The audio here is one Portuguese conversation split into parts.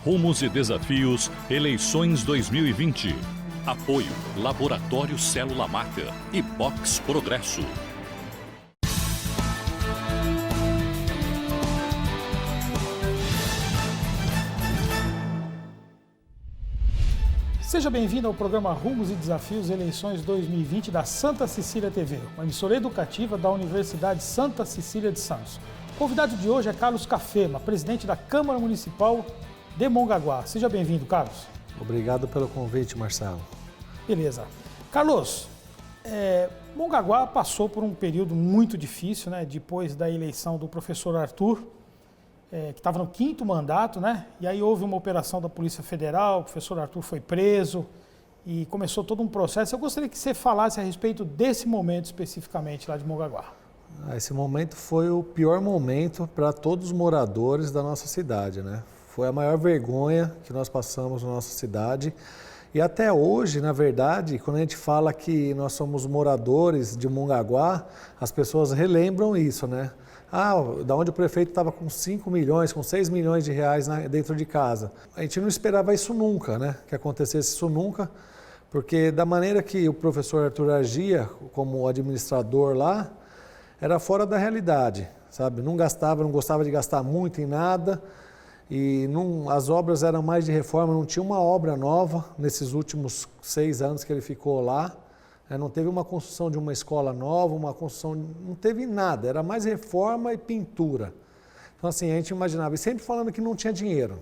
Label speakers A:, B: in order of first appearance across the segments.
A: Rumos e Desafios, Eleições 2020. Apoio Laboratório Célula Mater e Box Progresso.
B: Seja bem-vindo ao programa Rumos e Desafios Eleições 2020 da Santa Cecília TV, uma emissora educativa da Universidade Santa Cecília de Santos. O convidado de hoje é Carlos Cafema, presidente da Câmara Municipal de Mongaguá. Seja bem-vindo, Carlos.
C: Obrigado pelo convite, Marcelo.
B: Beleza. Carlos, Mongaguá passou por um período muito difícil, né? Depois da eleição do professor Arthur, que estava no 5º mandato, né? E aí houve uma operação da Polícia Federal, o professor Arthur foi preso e começou todo um processo. Eu gostaria que você falasse a respeito desse momento especificamente lá de Mongaguá.
C: Esse momento foi o pior momento para todos os moradores da nossa cidade, né? Foi a maior vergonha que nós passamos na nossa cidade. E até hoje, na verdade, quando a gente fala que nós somos moradores de Mongaguá, as pessoas relembram isso, né? Da onde o prefeito estava com 5 milhões, com 6 milhões de reais dentro de casa. A gente não esperava isso nunca, né? Que acontecesse isso nunca, porque da maneira que o professor Arthur agia como administrador lá, era fora da realidade, sabe? Não gostava de gastar muito em nada. E as obras eram mais de reforma, não tinha uma obra nova nesses últimos 6 anos que ele ficou lá. Não teve uma construção de uma escola nova, não teve nada, era mais reforma e pintura. Então assim, a gente imaginava, e sempre falando que não tinha dinheiro.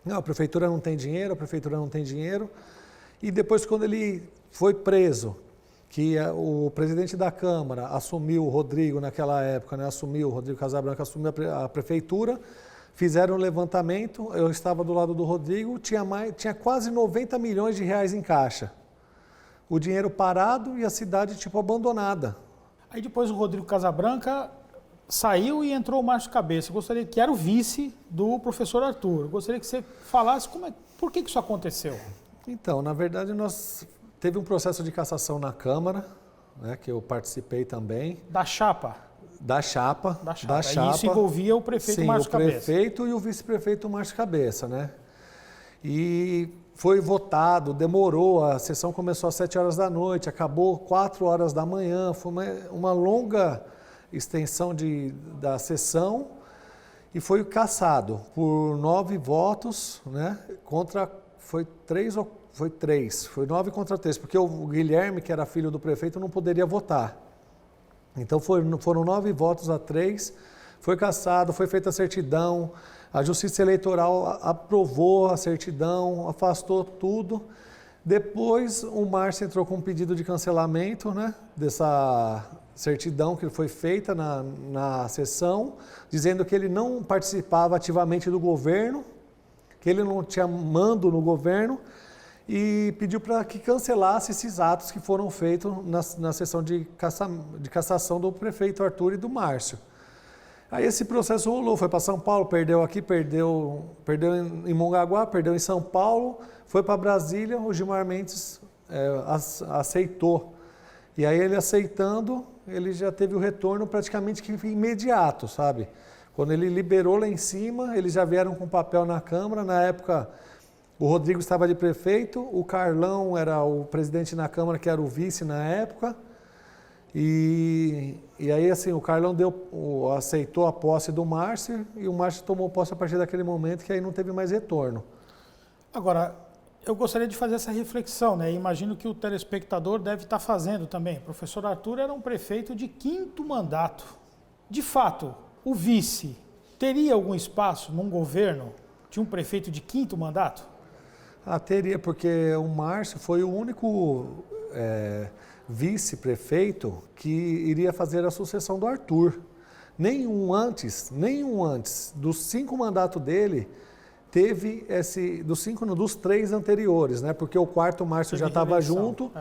C: Não, a prefeitura não tem dinheiro, a prefeitura não tem dinheiro. E depois quando ele foi preso, que o presidente da Câmara assumiu, o Rodrigo naquela época, né, o Rodrigo Casabranca assumiu a prefeitura, fizeram um levantamento, eu estava do lado do Rodrigo, tinha quase 90 milhões de reais em caixa. O dinheiro parado e a cidade tipo abandonada.
B: Aí depois o Rodrigo Casabranca saiu e entrou o Márcio Cabeça. Eu gostaria que era o vice do professor Arthur. Eu gostaria que você falasse por que isso aconteceu.
C: Então, na verdade, teve um processo de cassação na Câmara, né, que eu participei também.
B: Da chapa?
C: Da chapa.
B: E isso envolvia o prefeito Márcio Cabeça.
C: Sim, o prefeito e o vice-prefeito Márcio Cabeça, né? E foi votado, demorou, a sessão começou às 7 horas da noite, acabou 4 horas da manhã, foi uma longa extensão da sessão e foi cassado por 9 votos, né? Foi 9 contra 3, porque o Guilherme, que era filho do prefeito, não poderia votar. Então foram 9 votos a 3, foi cassado, foi feita a certidão, a Justiça Eleitoral aprovou a certidão, afastou tudo. Depois o Márcio entrou com um pedido de cancelamento, né, dessa certidão que foi feita na sessão, dizendo que ele não participava ativamente do governo, que ele não tinha mando no governo, e pediu para que cancelasse esses atos que foram feitos na sessão de cassação do prefeito Arthur e do Márcio. Aí esse processo rolou, foi para São Paulo, perdeu aqui, perdeu em Mongaguá, perdeu em São Paulo, foi para Brasília, o Gilmar Mendes aceitou. E aí ele aceitando, ele já teve o retorno praticamente que imediato, sabe? Quando ele liberou lá em cima, eles já vieram com papel na Câmara, na época o Rodrigo estava de prefeito, o Carlão era o presidente na Câmara, que era o vice na época. E aí, assim, o Carlão aceitou a posse do Márcio e o Márcio tomou posse a partir daquele momento que aí não teve mais retorno.
B: Agora, eu gostaria de fazer essa reflexão, né? Imagino que o telespectador deve estar fazendo também. O professor Arthur era um prefeito de 5º mandato. De fato, o vice teria algum espaço num governo de um prefeito de 5º mandato?
C: Teria, porque o Márcio foi o único vice-prefeito que iria fazer a sucessão do Arthur. Nenhum antes dos 5 mandatos dele teve dos 3 anteriores, né? Porque o 4º Márcio já estava junto,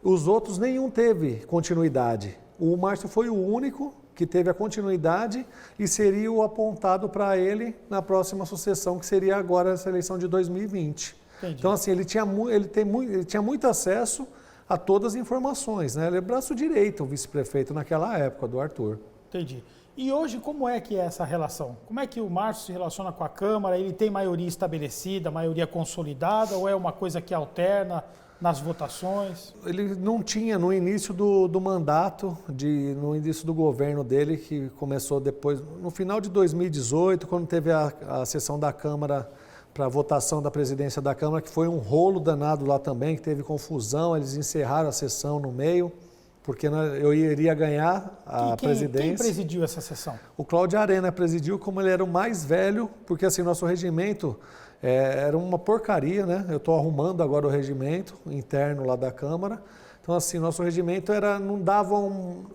C: os outros nenhum teve continuidade. O Márcio foi o único que teve a continuidade e seria o apontado para ele na próxima sucessão, que seria agora essa eleição de 2020. Entendi. Então, assim, ele tinha muito acesso a todas as informações, né? Ele é braço direito, o vice-prefeito naquela época, do Arthur.
B: Entendi. E hoje, como é que é essa relação? Como é que o Márcio se relaciona com a Câmara? Ele tem maioria estabelecida, maioria consolidada, ou é uma coisa que alterna nas votações?
C: Ele não tinha no início do mandato, no início do governo dele, que começou depois, no final de 2018, quando teve a sessão da Câmara para a votação da presidência da Câmara, que foi um rolo danado lá também, que teve confusão, eles encerraram a sessão no meio, porque eu iria ganhar a presidência.
B: Quem presidiu essa sessão?
C: O Cláudio Arena presidiu, como ele era o mais velho, porque assim, nosso regimento era uma porcaria, né? Eu estou arrumando agora o regimento interno lá da Câmara. Então, assim, nosso regimento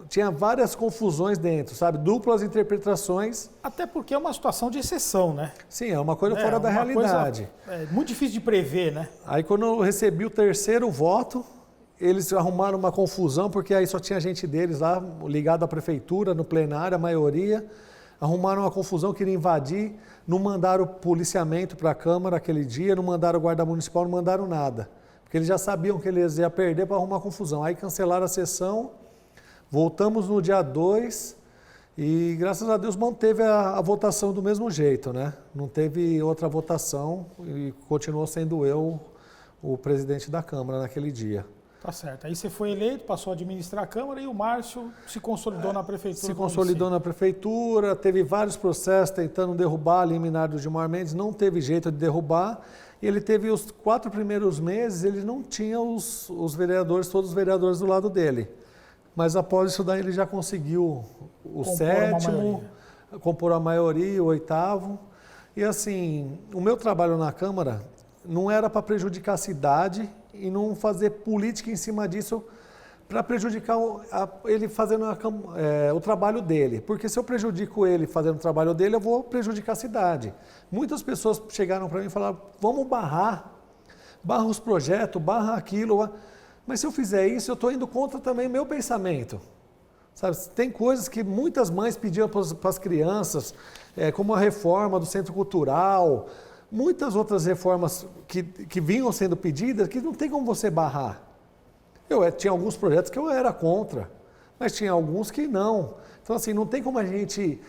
C: tinha várias confusões dentro, sabe? Duplas interpretações.
B: Até porque é uma situação de exceção, né?
C: Sim, é uma coisa fora da realidade.
B: É muito difícil de prever, né?
C: Aí, quando eu recebi o terceiro voto, eles arrumaram uma confusão, porque aí só tinha gente deles lá, ligado à prefeitura, no plenário, a maioria. Arrumaram uma confusão, queriam invadir, não mandaram policiamento para a Câmara aquele dia, não mandaram guarda municipal, não mandaram nada. Porque eles já sabiam que eles iam perder para arrumar confusão. Aí cancelaram a sessão, voltamos no dia 2 e, graças a Deus, manteve a votação do mesmo jeito, né? Não teve outra votação e continuou sendo eu o presidente da Câmara naquele dia.
B: Tá certo. Aí você foi eleito, passou a administrar a Câmara e o Márcio se consolidou na Prefeitura.
C: Se consolidou na Prefeitura, teve vários processos tentando derrubar a liminar do Gilmar Mendes, não teve jeito de derrubar. E ele teve os 4 primeiros meses, ele não tinha os vereadores, todos os vereadores do lado dele. Mas após isso daí ele já conseguiu o 7º, compor a maioria, o 8º. E assim, o meu trabalho na Câmara não era para prejudicar a cidade e não fazer política em cima disso para prejudicar ele fazendo o trabalho dele. Porque se eu prejudico ele fazendo o trabalho dele, eu vou prejudicar a cidade. Muitas pessoas chegaram para mim e falaram, vamos barra os projetos, barra aquilo. Mas se eu fizer isso, eu estou indo contra também meu pensamento. Sabe? Tem coisas que muitas mães pediam para as crianças, como a reforma do Centro Cultural, muitas outras reformas que vinham sendo pedidas, que não tem como você barrar. Tinha alguns projetos que eu era contra, mas tinha alguns que não. Então, assim, não tem como a gente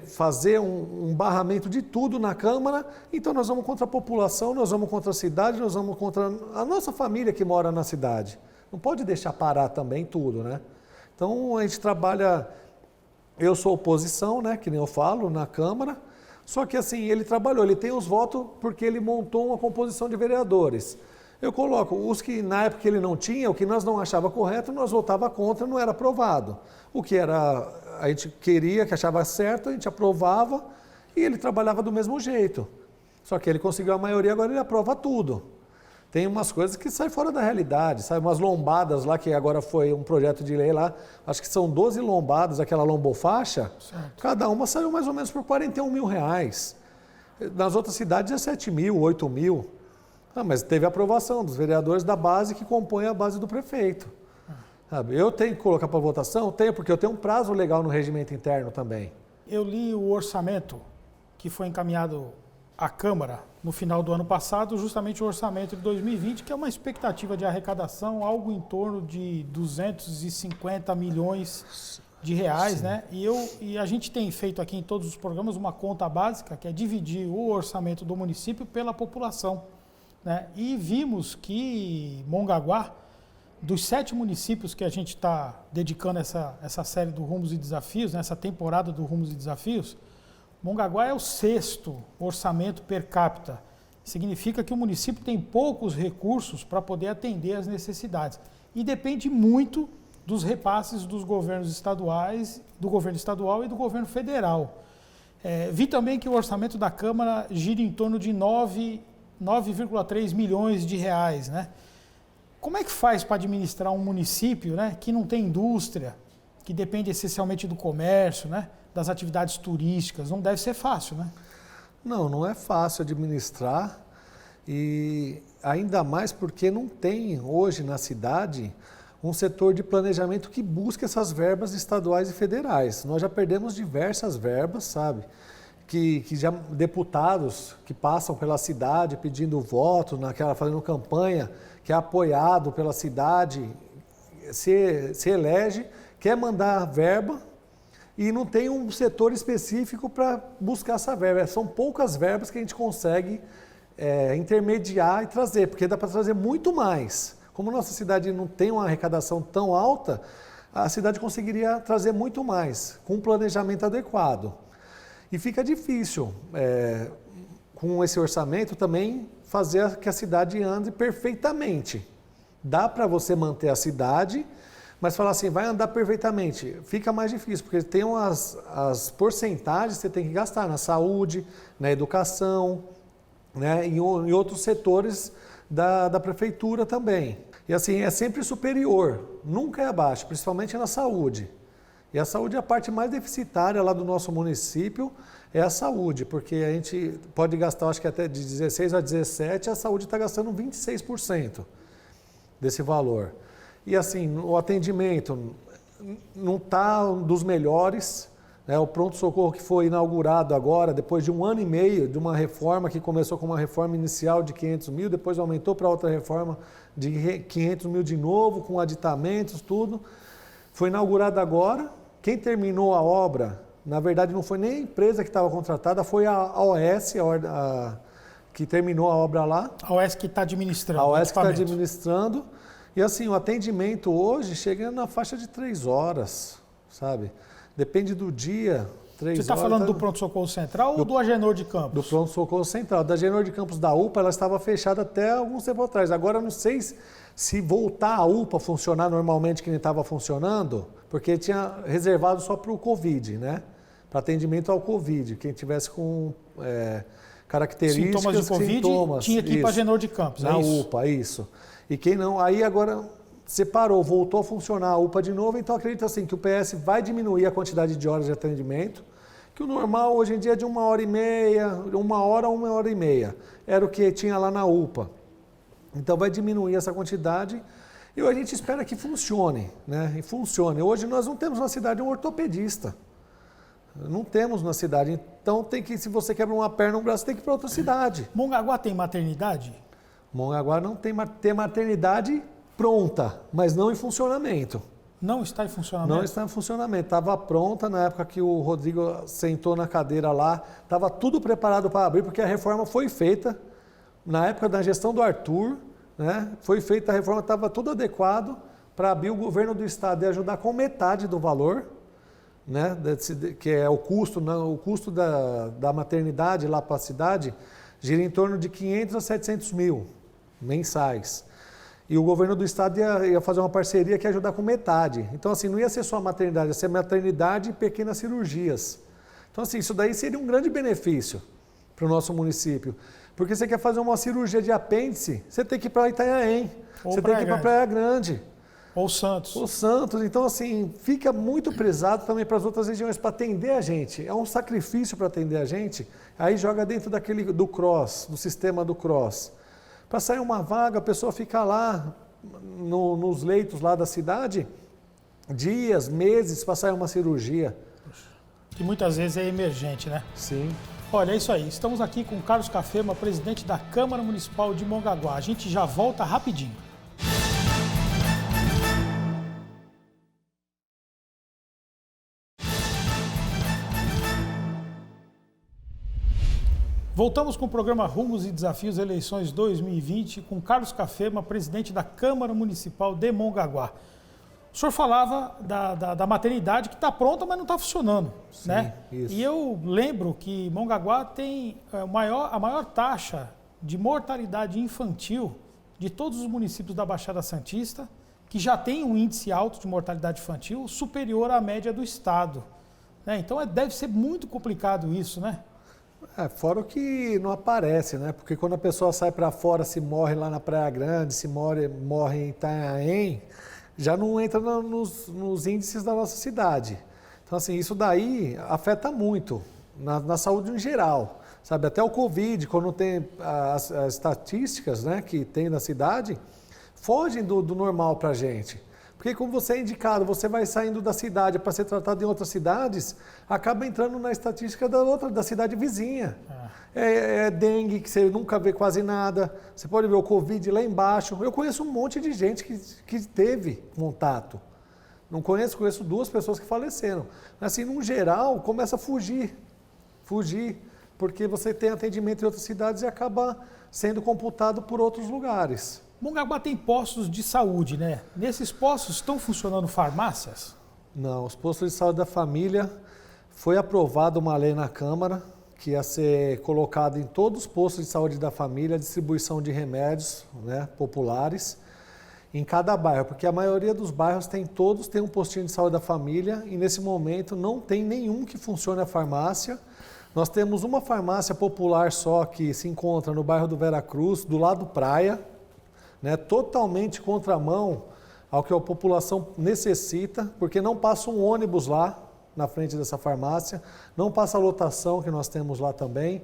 C: fazer um barramento de tudo na Câmara, então nós vamos contra a população, nós vamos contra a cidade, nós vamos contra a nossa família que mora na cidade. Não pode deixar parar também tudo, né? Então, a gente trabalha, eu sou oposição, né, que nem eu falo, na Câmara, só que assim, ele tem os votos porque ele montou uma composição de vereadores. Eu coloco os que na época ele não tinha, o que nós não achava correto, nós votava contra, não era aprovado. O que a gente queria, que achava certo, a gente aprovava e ele trabalhava do mesmo jeito. Só que ele conseguiu a maioria, agora ele aprova tudo. Tem umas coisas que saem fora da realidade, sabe? Umas lombadas lá, que agora foi um projeto de lei lá, acho que são 12 lombadas, aquela lombofaixa, certo. Cada uma saiu mais ou menos por R$41 mil. Nas outras cidades é 7 mil, 8 mil. Mas teve aprovação dos vereadores da base que compõem a base do prefeito. Sabe? Eu tenho que colocar para votação? Tenho, porque eu tenho um prazo legal no regimento interno também.
B: Eu li o orçamento que foi encaminhado à Câmara no final do ano passado, justamente o orçamento de 2020, que é uma expectativa de arrecadação, algo em torno de 250 milhões de reais, né? E a gente tem feito aqui em todos os programas uma conta básica, que é dividir o orçamento do município pela população. Né? E vimos que Mongaguá, dos 7 municípios que a gente está dedicando essa série do Rumos e Desafios, né? Essa temporada do Rumos e Desafios, Mongaguá é o 6º orçamento per capita. Significa que o município tem poucos recursos para poder atender às necessidades. E depende muito dos repasses dos governos estaduais, do governo estadual e do governo federal. Vi também que o orçamento da Câmara gira em torno de 9,3 milhões de reais, né? Como é que faz para administrar um município, né, que não tem indústria, que depende essencialmente do comércio, né, das atividades turísticas? Não deve ser fácil, né?
C: Não é fácil administrar e ainda mais porque não tem hoje na cidade um setor de planejamento que busque essas verbas estaduais e federais. Nós já perdemos diversas verbas, sabe? Que já deputados que passam pela cidade pedindo voto, fazendo campanha, que é apoiado pela cidade, se elege, quer mandar verba, e não tem um setor específico para buscar essa verba. São poucas verbas que a gente consegue intermediar e trazer, porque dá para trazer muito mais. Como nossa cidade não tem uma arrecadação tão alta, a cidade conseguiria trazer muito mais, com um planejamento adequado. E fica difícil, com esse orçamento, também fazer que a cidade ande perfeitamente. Dá para você manter a cidade, mas falar assim, vai andar perfeitamente, fica mais difícil, porque tem as porcentagens que você tem que gastar na saúde, na educação, né, em outros setores da prefeitura também. E assim, é sempre superior, nunca é abaixo, principalmente na saúde. E a saúde é a parte mais deficitária lá do nosso município, é a saúde, porque a gente pode gastar, acho que até de 16 a 17, a saúde está gastando 26% desse valor. E assim, o atendimento não está dos melhores, né? O pronto-socorro que foi inaugurado agora, depois de 1 ano e meio de uma reforma que começou com uma reforma inicial de 500 mil, depois aumentou para outra reforma de 500 mil de novo, com aditamentos, tudo. Foi inaugurado agora. Quem terminou a obra, na verdade não foi nem a empresa que estava contratada, foi a OS, que terminou a obra lá.
B: A OS que está administrando.
C: A OS que está administrando. E assim, o atendimento hoje chega na faixa de 3 horas, sabe? Depende do dia, 3 horas.
B: Você está falando do pronto-socorro central ou do Agenor de Campos?
C: Do pronto-socorro central. Da Agenor de Campos da UPA, ela estava fechada até alguns tempo atrás. Agora, não sei se voltar a UPA a funcionar normalmente que nem estava funcionando, porque tinha reservado só para o Covid, né? Para atendimento ao Covid. Quem tivesse com características,
B: sintomas de Covid, tinha que ir para a Agenor de Campos,
C: na UPA, isso. E quem não, aí agora separou, voltou a funcionar a UPA de novo, então acredito assim que o PS vai diminuir a quantidade de horas de atendimento, que o normal hoje em dia é de 1h30, 1h a 1h30, era o que tinha lá na UPA. Então vai diminuir essa quantidade e a gente espera que funcione, né? E funcione. Hoje nós não temos na cidade um ortopedista. Não temos na cidade, então tem que, se você quebra uma perna, um braço, tem que ir para outra cidade.
B: Mongaguá tem maternidade?
C: Mongaguá não tem maternidade pronta, mas não em funcionamento.
B: Não está em funcionamento?
C: Não está em funcionamento. Estava pronta na época que o Rodrigo sentou na cadeira lá, estava tudo preparado para abrir, porque a reforma foi feita na época da gestão do Arthur, né? Foi feita a reforma, estava tudo adequado para abrir. O governo do estado e ajudar com metade do valor, né? Que é o custo da maternidade lá para a cidade, gira em torno de 500 a 700 mil mensais. E o governo do estado ia fazer uma parceria que ia ajudar com metade. Então, assim, não ia ser só maternidade, ia ser maternidade e pequenas cirurgias. Então, assim, isso daí seria um grande benefício para o nosso município. Porque você quer fazer uma cirurgia de apêndice, você tem que ir para Itanhaém, você tem que ir para Praia Grande.
B: Ou Santos.
C: Ou Santos. Então, assim, fica muito pesado também para as outras regiões para atender a gente. É um sacrifício para atender a gente. Aí joga dentro do CROSS, do sistema do CROSS. Para sair uma vaga, a pessoa fica lá nos leitos lá da cidade, dias, meses para sair uma cirurgia.
B: Que muitas vezes é emergente, né?
C: Sim.
B: Olha, é isso aí. Estamos aqui com o Carlos Cafema, presidente da Câmara Municipal de Mongaguá. A gente já volta rapidinho. Voltamos com o programa Rumos e Desafios Eleições 2020 com Carlos Cafema, presidente da Câmara Municipal de Mongaguá. O senhor falava da maternidade que está pronta, mas não está funcionando.
C: Sim,
B: né?
C: Isso.
B: E eu lembro que Mongaguá tem a maior taxa de mortalidade infantil de todos os municípios da Baixada Santista, que já tem um índice alto de mortalidade infantil superior à média do estado. Né? Então deve ser muito complicado isso, né?
C: Fora o que não aparece, né? Porque quando a pessoa sai para fora, se morre lá na Praia Grande, se morre em Itanhaém, já não entra nos índices da nossa cidade. Então, assim, isso daí afeta muito na saúde em geral. Sabe, até o Covid, quando tem as estatísticas, né, que tem na cidade, fogem do normal para a gente. Porque como você é indicado, você vai saindo da cidade para ser tratado em outras cidades, acaba entrando na estatística da cidade vizinha. É dengue, que você nunca vê quase nada. Você pode ver o Covid lá embaixo. Eu conheço um monte de gente que teve contato. Não conheço 2 pessoas que faleceram. Mas, assim, no geral, começa a fugir, porque você tem atendimento em outras cidades e acaba sendo computado por outros lugares.
B: Mongaguá tem postos de saúde, né? Nesses postos estão funcionando farmácias?
C: Não, os postos de saúde da família, foi aprovada uma lei na Câmara que ia ser colocado em todos os postos de saúde da família a distribuição de remédios, né, populares em cada bairro, porque a maioria dos bairros todos têm um postinho de saúde da família e nesse momento não tem nenhum que funcione a farmácia. Nós temos uma farmácia popular só que se encontra no bairro do Veracruz, do lado praia, né, totalmente contramão ao que a população necessita, porque não passa um ônibus lá na frente dessa farmácia, não passa a lotação que nós temos lá também.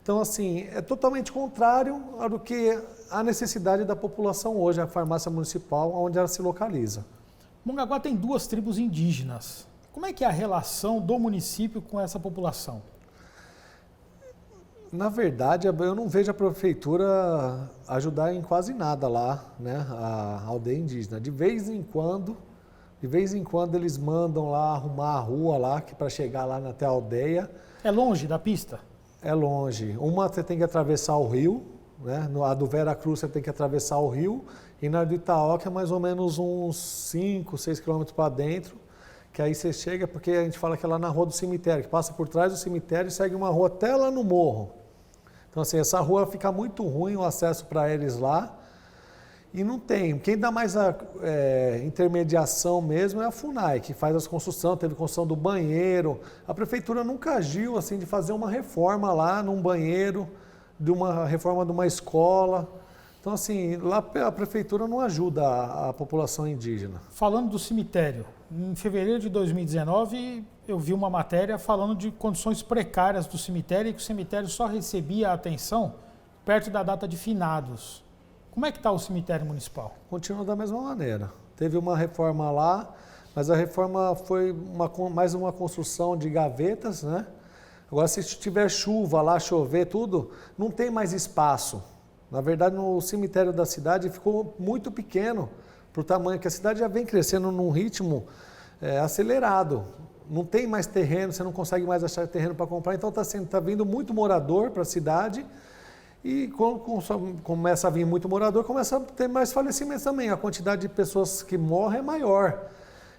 C: Então, assim, é totalmente contrário ao que a necessidade da população hoje, a farmácia municipal, onde ela se localiza.
B: Mongaguá tem 2 tribos indígenas. Como é que é a relação do município com essa população?
C: Na verdade, eu não vejo a prefeitura ajudar em quase nada lá, né, a aldeia indígena. De vez em quando eles mandam lá arrumar a rua lá, que para chegar lá até a aldeia.
B: É longe da pista?
C: É longe. Uma você tem que atravessar o rio, né? A do Veracruz você tem que atravessar o rio, e na do Itaoca é mais ou menos uns 5, 6 quilômetros para dentro, que aí você chega, porque a gente fala que é lá na rua do cemitério, que passa por trás do cemitério e segue uma rua até lá no morro. Então, assim, essa rua fica muito ruim o acesso para eles lá. E não tem. Quem dá mais a intermediação mesmo é a FUNAI, que faz as construções, teve construção do banheiro. A prefeitura nunca agiu assim de fazer uma reforma lá num banheiro, de uma reforma de uma escola. Então, assim, lá a prefeitura não ajuda a população indígena.
B: Falando do cemitério, em fevereiro de 2019 eu vi uma matéria falando de condições precárias do cemitério e que o cemitério só recebia atenção perto da data de finados. Como é que está o cemitério municipal?
C: Continua da mesma maneira. Teve uma reforma lá, mas a reforma foi mais uma construção de gavetas, né? Agora, se tiver chuva lá, chover, tudo, não tem mais espaço. Na verdade, no cemitério da cidade ficou muito pequeno para o tamanho que a cidade já vem crescendo num ritmo acelerado. Não tem mais terreno, você não consegue mais achar terreno para comprar, então está vindo muito morador para a cidade. E quando começa a vir muito morador, começa a ter mais falecimentos também. A quantidade de pessoas que morrem é maior.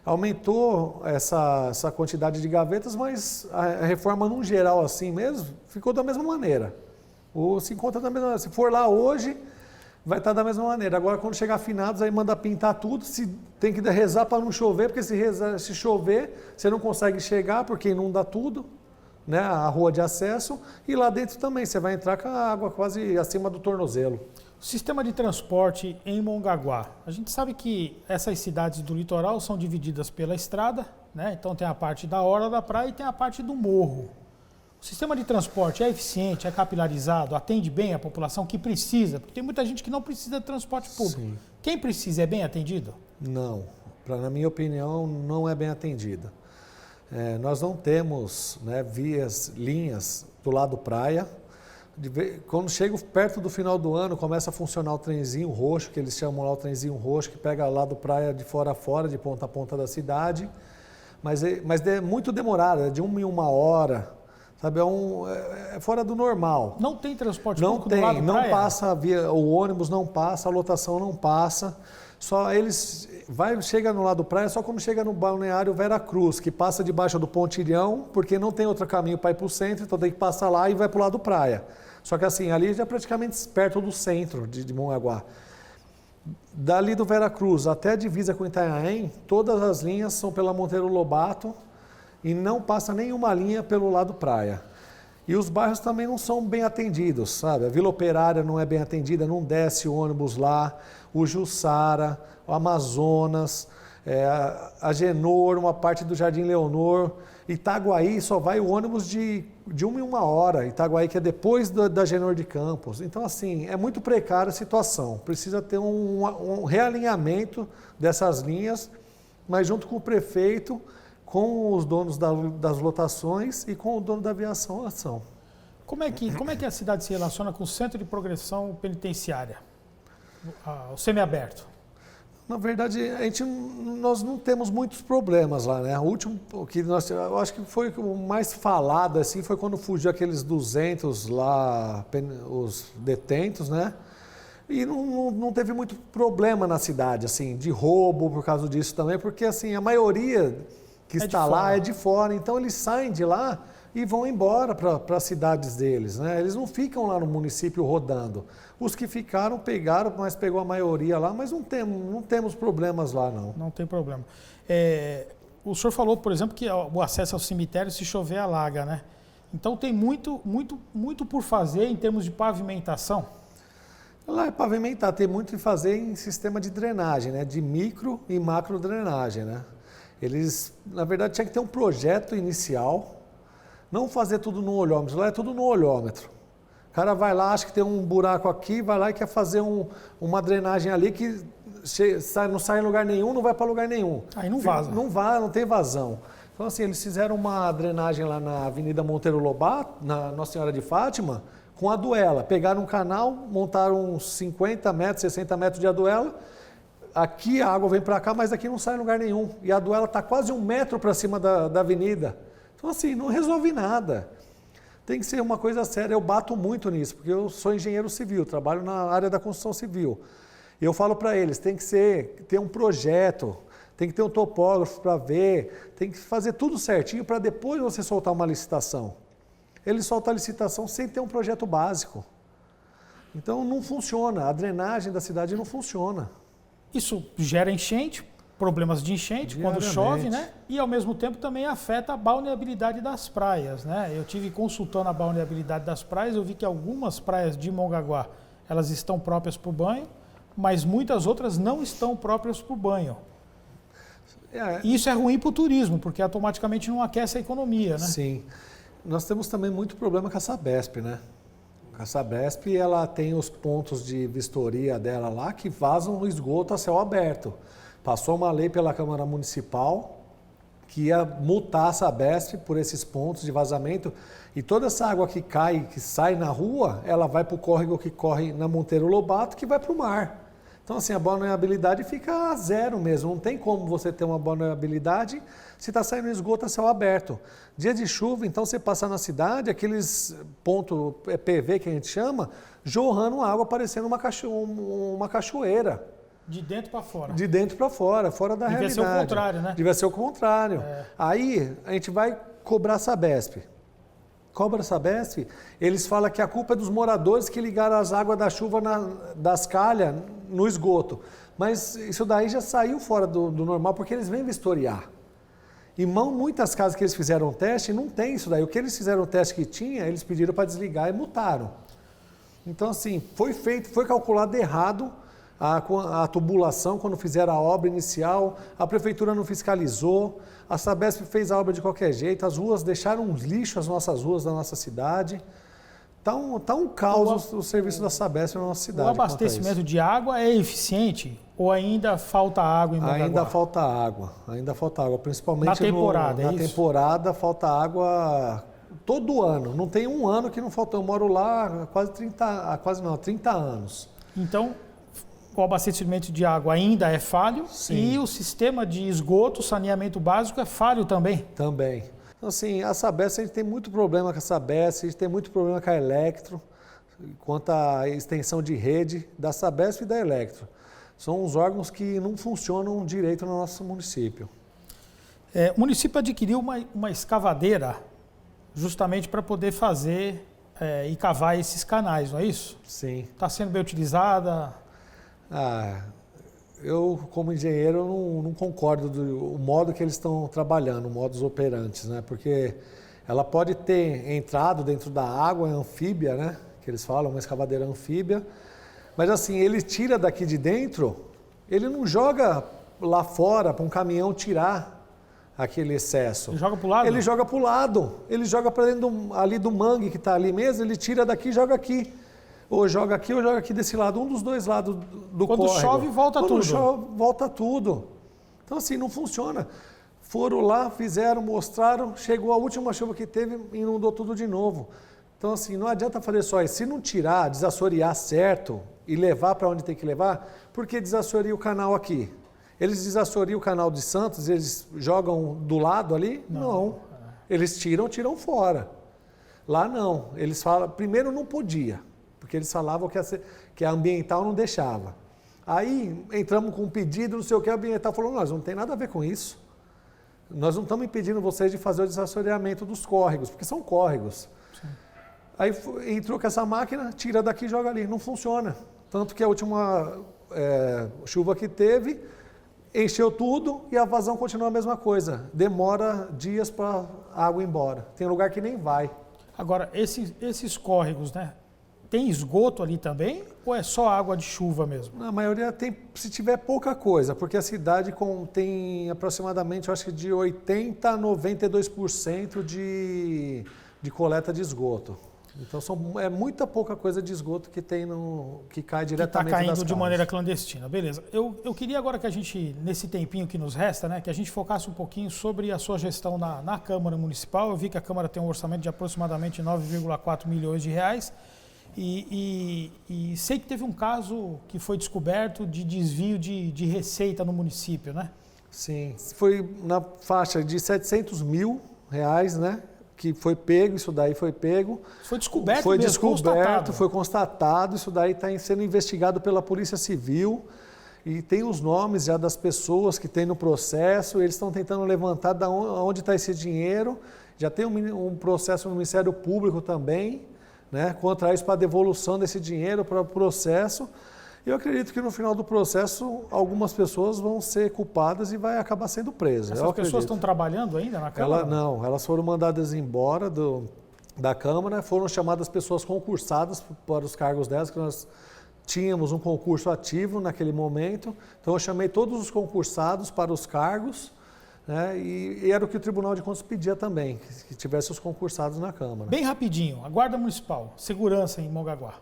C: Aumentou essa quantidade de gavetas, mas a reforma, no geral, assim mesmo, ficou da mesma maneira. Ou se encontra da mesma maneira. Se for lá hoje, vai estar da mesma maneira. Agora, quando chegar finados, aí manda pintar tudo. Tem que rezar para não chover, porque se chover, você não consegue chegar, porque inunda tudo. Né, a rua de acesso, e lá dentro também, você vai entrar com a água quase acima do tornozelo.
B: O sistema de transporte em Mongaguá, a gente sabe que essas cidades do litoral são divididas pela estrada, né? Então tem a parte da orla da praia e tem a parte do morro. O sistema de transporte é eficiente, é capilarizado, atende bem a população que precisa? Porque tem muita gente que não precisa de transporte público. Sim. Quem precisa é bem atendido?
C: Não, na minha opinião, não é bem atendida. Nós não temos, né, linhas do lado praia. Quando chega perto do final do ano, começa a funcionar o trenzinho roxo, que eles chamam lá o trenzinho roxo, que pega lá do praia de fora a fora, de ponta a ponta da cidade. Mas é muito demorado, é de 1 em 1 hora, sabe? É fora do normal.
B: Não tem transporte público do lado praia?
C: Não passa, o ônibus não passa, a lotação não passa. Só chega no lado praia só como chega no balneário Veracruz, que passa debaixo do pontilhão, porque não tem outro caminho para ir para o centro, então tem que passar lá e vai para o lado praia. Só que assim, ali já é praticamente perto do centro de Mongaguá. Dali do Veracruz até a divisa com Itanhaém, todas as linhas são pela Monteiro Lobato e não passa nenhuma linha pelo lado praia. E os bairros também não são bem atendidos, sabe? A Vila Operária não é bem atendida, não desce o ônibus lá. O Jussara, o Amazonas, a Genor, uma parte do Jardim Leonor. Itaguaí só vai o ônibus de 1 em 1 hora. Itaguaí, que é depois da Genor de Campos. Então, assim, é muito precária a situação. Precisa ter um realinhamento dessas linhas, mas junto com o prefeito, com os donos das lotações e com o dono da aviação.
B: Como é que a cidade se relaciona com o Centro de Progressão Penitenciária? O semiaberto?
C: Na verdade, nós não temos muitos problemas lá, né? O último que eu acho que foi o mais falado assim, foi quando fugiu aqueles 200 lá, os detentos, né? E não teve muito problema na cidade, assim, de roubo por causa disso também, porque assim, a maioria que está lá é de fora, então eles saem de lá e vão embora para as cidades deles, né? Eles não ficam lá no município rodando. Os que ficaram, pegaram, mas pegou a maioria lá, mas não temos problemas lá, não.
B: Não tem problema. O senhor falou, por exemplo, que o acesso ao cemitério, se chover, alaga, né? Então tem muito por fazer em termos de pavimentação?
C: Lá é pavimentar, tem muito em fazer em sistema de drenagem, né? De micro e macro drenagem, né? Eles, na verdade, tinha que ter um projeto inicial, não fazer tudo no olhômetro, lá é tudo no olhômetro. O cara vai lá, acha que tem um buraco aqui, vai lá e quer fazer uma drenagem ali que não sai em lugar nenhum, não vai para lugar nenhum.
B: Aí não vaza.
C: Não tem vazão. Então, assim, eles fizeram uma drenagem lá na Avenida Monteiro Lobato, na Nossa Senhora de Fátima, com a aduela. Pegaram um canal, montaram uns 50 metros, 60 metros de aduela. Aqui a água vem para cá, mas aqui não sai em lugar nenhum. E a aduela está quase 1 metro para cima da avenida. Então, assim, não resolve nada. Tem que ser uma coisa séria, eu bato muito nisso, porque eu sou engenheiro civil, trabalho na área da construção civil. Eu falo para eles, tem que ter um projeto, tem que ter um topógrafo para ver, tem que fazer tudo certinho para depois você soltar uma licitação. Eles soltam a licitação sem ter um projeto básico. Então não funciona, a drenagem da cidade não funciona.
B: Isso gera enchente, problemas de enchente quando chove, né? E ao mesmo tempo também afeta a balneabilidade das praias, né? Eu tive consultando a balneabilidade das praias, eu vi que algumas praias de Mongaguá, elas estão próprias para o banho, mas muitas outras não estão próprias para o banho. E isso é ruim para o turismo, porque automaticamente não aquece a economia, né?
C: Sim. Nós temos também muito problema com a Sabesp, né? A Sabesp, ela tem os pontos de vistoria dela lá que vazam o esgoto a céu aberto. Passou uma lei pela Câmara Municipal que ia multar a Sabesp por esses pontos de vazamento e toda essa água que cai, que sai na rua, ela vai para o córrego que corre na Monteiro Lobato, que vai para o mar. Então, assim, a balneabilidade fica a zero mesmo. Não tem como você ter uma balneabilidade se está saindo esgoto a céu aberto. Dia de chuva, então, você passa na cidade, aqueles pontos PV que a gente chama, jorrando água, parecendo uma cachoeira.
B: De dentro para fora.
C: De dentro para fora, fora da realidade.
B: Devia ser o contrário, né?
C: Devia ser o contrário. Aí, a gente vai cobrar a Sabesp. Cobra a Sabesp, eles falam que a culpa é dos moradores que ligaram as águas da chuva das calhas no esgoto. Mas isso daí já saiu fora do normal, porque eles vêm vistoriar. E muitas casas que eles fizeram teste, não tem isso daí. O que eles fizeram o teste que tinha, eles pediram para desligar e multaram. Então, assim, foi calculado errado a tubulação quando fizeram a obra inicial, a prefeitura não fiscalizou, a Sabesp fez a obra de qualquer jeito, as ruas deixaram uns lixos, as nossas ruas da nossa cidade. Tá um caos o serviço da Sabesp na nossa cidade.
B: O abastecimento de água é eficiente ou ainda falta água em Mongaguá?
C: Ainda falta água, principalmente
B: na temporada.
C: Na temporada falta água todo ano, não tem um ano que não faltou. Eu moro lá há 30 anos.
B: Então, o abastecimento de água ainda é falho. Sim. E o sistema de esgoto, saneamento básico é falho também?
C: Também. Então, assim, a Sabesp, a gente tem muito problema com a Sabesp, a gente tem muito problema com a Electro, quanto à extensão de rede da Sabesp e da Electro. São os órgãos que não funcionam direito no nosso município.
B: O município adquiriu uma escavadeira justamente para poder fazer e cavar esses canais, não é isso?
C: Sim.
B: Está sendo bem utilizada?
C: Eu, como engenheiro, não concordo do modo que eles estão trabalhando, modus operantes, né? Porque ela pode ter entrado dentro da água, é anfíbia, né? Que eles falam, uma escavadeira anfíbia. Mas assim, ele tira daqui de dentro, ele não joga lá fora para um caminhão tirar aquele excesso.
B: Ele joga para o lado?
C: Ele joga para o lado. Ele joga para dentro ali do mangue que está ali mesmo, ele tira daqui e joga aqui. Ou joga aqui desse lado, um dos dois lados do córrego.
B: Quando chove, volta tudo.
C: Quando chove, volta tudo. Então, assim, não funciona. Foram lá, fizeram, mostraram, chegou a última chuva que teve, inundou tudo de novo. Então, assim, não adianta fazer só isso. Se não tirar, desassorear certo, e levar para onde tem que levar, porque desassoria o canal aqui. Eles desassoriam o canal de Santos, eles jogam do lado ali? Não. Eles tiram fora. Lá não. Eles falam, primeiro não podia, porque eles falavam que a ambiental não deixava. Aí entramos com um pedido, não sei o que, a ambiental falou, nós não tem nada a ver com isso. Nós não estamos impedindo vocês de fazer o desassoreamento dos córregos, porque são córregos. Sim. Aí entrou com essa máquina, tira daqui e joga ali. Não funciona. Tanto que a última chuva que teve, encheu tudo e a vazão continua a mesma coisa. Demora dias para a água ir embora. Tem lugar que nem vai.
B: Agora, esses córregos, né? Tem esgoto ali também ou é só água de chuva mesmo?
C: Na maioria tem, se tiver pouca coisa, porque a cidade tem aproximadamente, eu acho que de 80% a 92% de coleta de esgoto. Então é muita pouca coisa de esgoto que tem que cai diretamente das casas.
B: Está caindo de maneira clandestina, beleza. Eu queria agora que a gente, nesse tempinho que nos resta, né, que a gente focasse um pouquinho sobre a sua gestão na Câmara Municipal. Eu vi que a Câmara tem um orçamento de aproximadamente 9,4 milhões de reais. E sei que teve um caso que foi descoberto de desvio de receita no município, né?
C: Sim, foi na faixa de 700 mil reais, né? Que foi pego, isso daí foi pego.
B: Foi descoberto
C: foi
B: mesmo,
C: descoberto, foi constatado, isso daí está sendo investigado pela Polícia Civil e tem os nomes já das pessoas que tem no processo, eles estão tentando levantar onde está esse dinheiro, já tem um processo no Ministério Público também, né, contra isso para devolução desse dinheiro para o processo. Eu acredito que no final do processo algumas pessoas vão ser culpadas e vai acabar sendo presas.
B: Essas pessoas estão trabalhando ainda na Câmara?
C: Não, elas foram mandadas embora da Câmara, foram chamadas pessoas concursadas para os cargos delas, que nós tínhamos um concurso ativo naquele momento. Então eu chamei todos os concursados para os cargos, né, e era o que o Tribunal de Contas pedia também, que tivesse os concursados na Câmara.
B: Bem rapidinho, a Guarda Municipal, segurança em Mongaguá.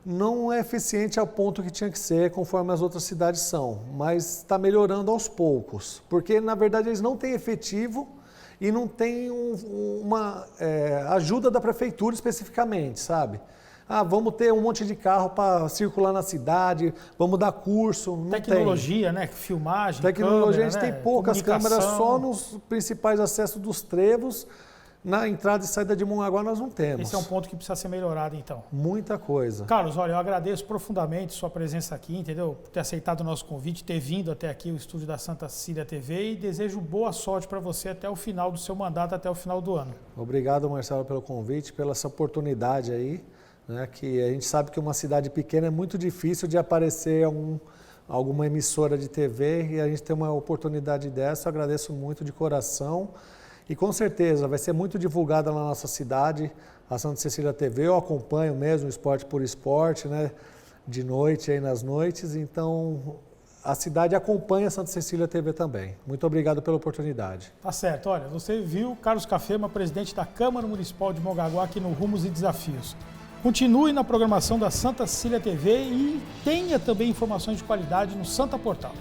C: Não é eficiente ao ponto que tinha que ser, conforme as outras cidades são, mas está melhorando aos poucos, porque na verdade eles não têm efetivo e não têm uma ajuda da prefeitura especificamente, sabe? Vamos ter um monte de carro para circular na cidade, vamos dar curso. Não
B: tecnologia,
C: tem.
B: Né? Filmagem,
C: tecnologia,
B: câmera,
C: a gente tem poucas câmeras só nos principais acessos dos trevos. Na entrada e saída de Mongaguá nós não temos.
B: Esse é um ponto que precisa ser melhorado, então.
C: Muita coisa.
B: Carlos, olha, eu agradeço profundamente sua presença aqui, entendeu? Por ter aceitado o nosso convite, ter vindo até aqui o estúdio da Santa Cecília TV e desejo boa sorte para você até o final do seu mandato, até o final do ano.
C: Obrigado, Marcelo, pelo convite, pela essa oportunidade aí, né, que a gente sabe que uma cidade pequena é muito difícil de aparecer alguma emissora de TV e a gente tem uma oportunidade dessa, eu agradeço muito de coração. E com certeza vai ser muito divulgada na nossa cidade, a Santa Cecília TV, eu acompanho mesmo Esporte por Esporte, né, de noite, aí nas noites, então a cidade acompanha a Santa Cecília TV também. Muito obrigado pela oportunidade.
B: Tá certo, olha, você viu Carlos Cafema, presidente da Câmara Municipal de Mongaguá, aqui no Rumos e Desafios. Continue na programação da Santa Cecília TV e tenha também informações de qualidade no Santa Portal.